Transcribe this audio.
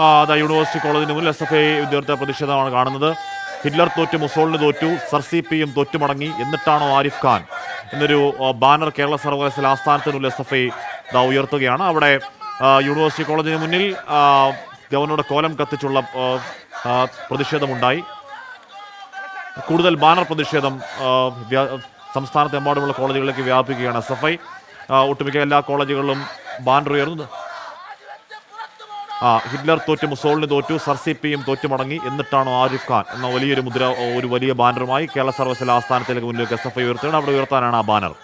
അതാ യൂണിവേഴ്സിറ്റി കോളേജിന് മുന്നിൽ SFI വിദ്യാർത്ഥി പ്രതിഷേധമാണ് കാണുന്നത്. ഹിറ്റ്ലർ തോറ്റു, മുസോളിനി തോറ്റു, SRCPM തോറ്റു മടങ്ങി, എന്നിട്ടാണോ ആരിഫ് ഖാൻ എന്നൊരു ബാനർ കേരള സർവകലാശാല ആസ്ഥാനത്തിനുള്ളിൽ SFI ഉയർത്തുകയാണ്. അവിടെ യൂണിവേഴ്സിറ്റി കോളേജിന് മുന്നിൽ ഗവർണറുടെ കോലം കത്തിച്ചുള്ള പ്രതിഷേധമുണ്ടായി. കൂടുതൽ ബാനർ പ്രതിഷേധം സംസ്ഥാനത്തെമ്പാടുമുള്ള കോളേജുകളിലേക്ക് വ്യാപിക്കുകയാണ് SFI. ഒട്ടുമിക്ക എല്ലാ കോളേജുകളിലും ബാനർ ഉയർന്നു. ഹിറ്റ്ലർ തോറ്റു, മുസോളിനി തോറ്റു, SRCPM തോറ്റു മടങ്ങി, എന്നിട്ടാണോ ആരിഫ് ഖാൻ എന്ന ഒരു വലിയ ബാനറുമായി കേരള സർവകലാശാല ആസ്ഥാനത്തിലേക്ക് മുന്നിലേക്ക് SFI ഉയർത്തുകയാണ്. അവിടെ ഉയർത്താനാണ് ആ ബാനർ.